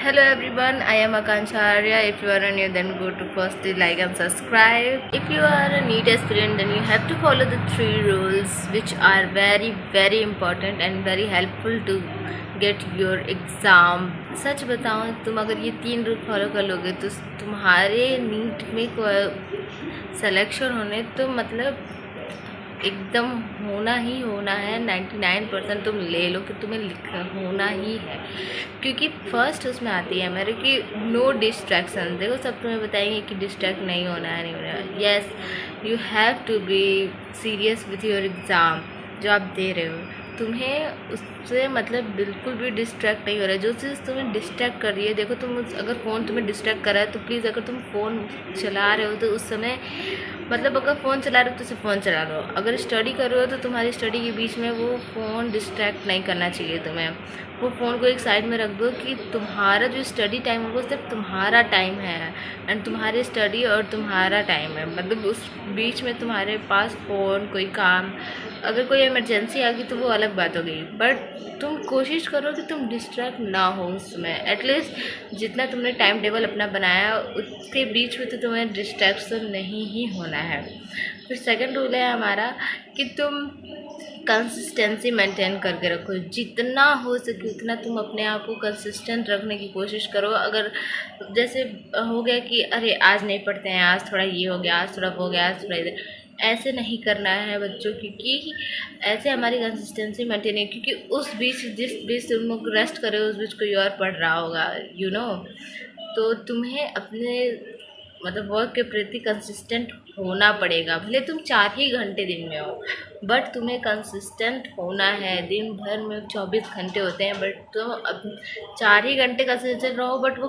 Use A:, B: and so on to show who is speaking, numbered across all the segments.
A: Hello everyone, I am Akansha Arya. If you are new, then go to firstly like and subscribe. If you are a NEET aspirant, then you have to follow the 3 rules which are very important and very helpful to get your exam. सच बताऊं, तुम अगर ये 3 rule follow कर लोगे तो तुम्हारे NEET में selection होने तो मतलब एकदम होना ही होना है। 99% तुम ले लो कि तुम्हें लिखना होना ही है, क्योंकि फर्स्ट उसमें आती है मेरे कि नो डिस्ट्रैक्शन। देखो सब तुम्हें बताएंगे कि डिस्ट्रैक्ट नहीं होना है, नहीं होना है। Yes, you have to be serious with your exam जो आप दे रहे हो। तुम्हें उससे मतलब बिल्कुल भी डिस्ट्रैक्ट नहीं हो रहा है। जो चीज़ तुम्हें डिस्ट्रैक्ट कर रही है, देखो तुम अगर फ़ोन तुम्हें डिस्ट्रैक्ट कर रहा है तो प्लीज़, अगर तुम फ़ोन चला रहे हो तो उस समय मतलब अगर फ़ोन चला रहे हो तो सिर्फ फ़ोन चला लो। अगर स्टडी कर रहे हो तो तुम्हारी स्टडी के बीच में वो फ़ोन डिस्ट्रैक्ट नहीं करना चाहिए तुम्हें। वो फ़ोन को एक साइड में रख दो कि तुम्हारा जो स्टडी टाइम है वो सिर्फ तुम्हारा टाइम है एंड तुम्हारी स्टडी और तुम्हारा टाइम है। मतलब उस बीच में तुम्हारे पास फ़ोन, कोई काम, अगर कोई इमरजेंसी आ गई तो वो अलग बात हो गई, बट तुम कोशिश करो कि तुम डिस्ट्रैक्ट ना हो उसमें। एटलीस्ट जितना तुमने टाइम टेबल अपना बनाया उसके बीच में तो तुम्हें डिस्ट्रैक्शन नहीं ही होना है। फिर सेकंड रूल है हमारा कि तुम कंसिस्टेंसी मेंटेन करके रखो। जितना हो सके उतना तुम अपने आप को कंसिस्टेंट रखने की कोशिश करो। अगर जैसे हो गया कि अरे आज नहीं पढ़ते हैं, आज थोड़ा ये हो गया, आज थोड़ा वो हो गया, आज थोड़ा इधर, ऐसे नहीं करना है बच्चों, क्योंकि ऐसे हमारी कंसिस्टेंसी मेंटेन है। क्योंकि उस बीच जिस बीच तुम लोग रेस्ट करो उस बीच कोई और पढ़ रहा होगा, यू नो। तो तुम्हें अपने मतलब वर्क के प्रति कंसिस्टेंट होना पड़ेगा। भले तुम 4 ही घंटे दिन में हो, बट तुम्हें कंसिस्टेंट होना है। दिन भर में 24 घंटे होते हैं, बट तुम अब 4 ही घंटे कंसिस्टेंट रहो, बट वो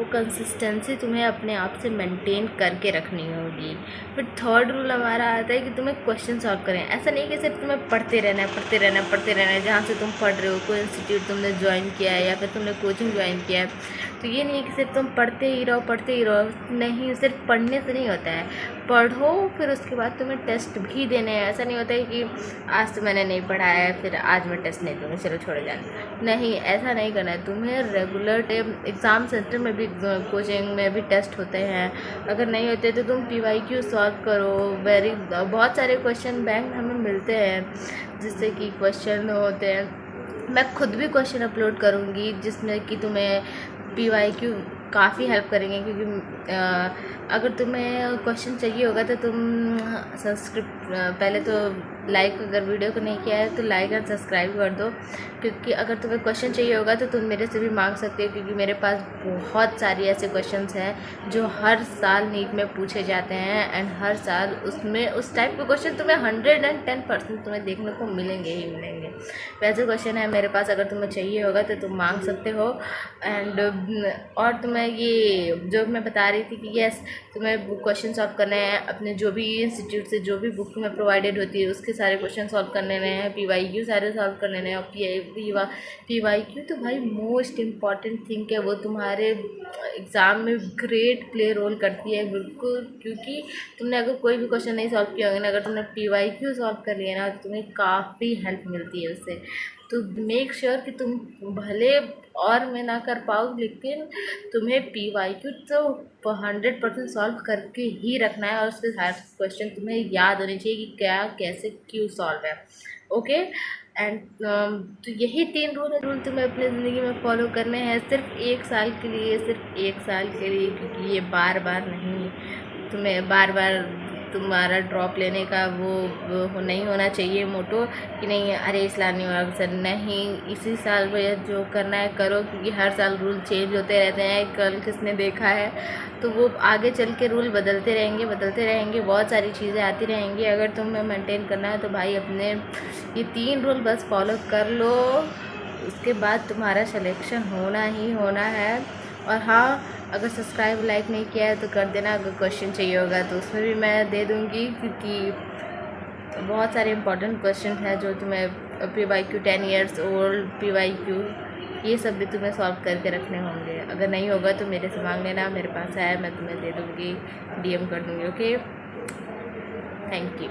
A: कंसिस्टेंसी तुम्हें अपने आप से मेंटेन करके रखनी होगी। फिर थर्ड रूल हमारा आता है कि तुम्हें क्वेश्चन सॉल्व करें। ऐसा नहीं कि सिर्फ तुम्हें पढ़ते रहना है। जहाँ से तुम पढ़ रहे हो, कोई इंस्टीट्यूट तुमने ज्वाइन किया है या फिर तुमने कोचिंग ज्वाइन किया है, तो ये नहीं है कि सिर्फ तुम पढ़ते ही रहो। नहीं, सिर्फ पढ़ने से नहीं होता है। पढ़ो, फिर उसके बाद तुम्हें टेस्ट भी देने हैं। ऐसा नहीं होता है कि आज तो मैंने नहीं पढ़ा है फिर आज मैं टेस्ट नहीं दूँगी, चलो छोड़ जाना। नहीं, ऐसा नहीं करना है। तुम्हें रेगुलर एग्ज़ाम सेंटर में भी, कोचिंग में भी टेस्ट होते हैं। अगर नहीं होते तो तुम PYQ सॉल्व करो। बहुत सारे क्वेश्चन बैंक हमें मिलते हैं जिससे कि क्वेश्चन होते हैं। मैं खुद भी क्वेश्चन अपलोड करूँगी जिसमें कि तुम्हें PYQ काफ़ी हेल्प करेंगे। क्योंकि अगर तुम्हें क्वेश्चन चाहिए होगा तो तुम पहले तो लाइक, अगर वीडियो को नहीं किया है तो लाइक और सब्सक्राइब कर दो। क्योंकि अगर तुम्हें क्वेश्चन चाहिए होगा तो तुम मेरे से भी मांग सकते हो, क्योंकि मेरे पास बहुत सारी ऐसे क्वेश्चंस हैं जो हर साल नीट में पूछे जाते हैं एंड हर साल उसमें उस टाइप के क्वेश्चन तुम्हें 110% तुम्हें देखने को मिलेंगे ही मिलेंगे। वैसे क्वेश्चन है मेरे पास, अगर तुम्हें चाहिए होगा तो तुम मांग सकते हो। एंड और तुम्हें ये जो मैं बता रही थी कि यस, तुम्हें क्वेश्चन सॉल्व करने हैं अपने जो भी इंस्टीट्यूट से, जो भी बुक तुम्हें प्रोवाइडेड होती है उसके सारे क्वेश्चन सॉल्व करने हैं। PYQ सारे सॉल्व करने हैं। और PYQ तो भाई मोस्ट इम्पॉर्टेंट थिंग है, वो तुम्हारे एग्ज़ाम में ग्रेट प्ले रोल करती है बिल्कुल। क्योंकि तुमने अगर कोई भी क्वेश्चन नहीं सॉल्व किया होगा ना, अगर तुमने PYQ सॉल्व कर लिया ना तो तुम्हें काफ़ी हेल्प मिलती है उससे। तो मेक श्योर कि तुम भले और मैं ना कर पाऊँ, लेकिन तुम्हें PYQ तो 100% सॉल्व करके ही रखना है। और उसके हर क्वेश्चन तुम्हें याद होने चाहिए कि क्या, कैसे, क्यों सॉल्व है। ओके एंड तो यही 3 रूल तुम्हें अपनी ज़िंदगी में फॉलो करने हैं, सिर्फ 1 साल के लिए, क्योंकि ये बार बार नहीं, तुम्हें बार बार तुम्हारा ड्रॉप लेने का वो नहीं होना चाहिए मोटो कि नहीं अरे इस साल नहीं होगा सर। नहीं, इसी साल में जो करना है करो, क्योंकि हर साल रूल चेंज होते रहते हैं। कल किसने देखा है, तो वो आगे चल के रूल बदलते रहेंगे। बहुत सारी चीज़ें आती रहेंगी। अगर तुम्हें मेंटेन करना है तो भाई अपने ये 3 रूल बस फॉलो कर लो, उसके बाद तुम्हारा सिलेक्शन होना ही होना है। और हाँ, अगर सब्सक्राइब लाइक नहीं किया है तो कर देना। अगर क्वेश्चन चाहिए होगा तो उसमें भी मैं दे दूँगी, क्योंकि बहुत सारे इंपॉर्टेंट क्वेश्चन हैं जो तुम्हें PYQ 10 years old PYQ ये सब भी तुम्हें सॉल्व करके रखने होंगे। अगर नहीं होगा तो मेरे से मांग लेना, मेरे पास है, मैं तुम्हें दे दूँगी, DM कर दूँगी। Okay, thank you.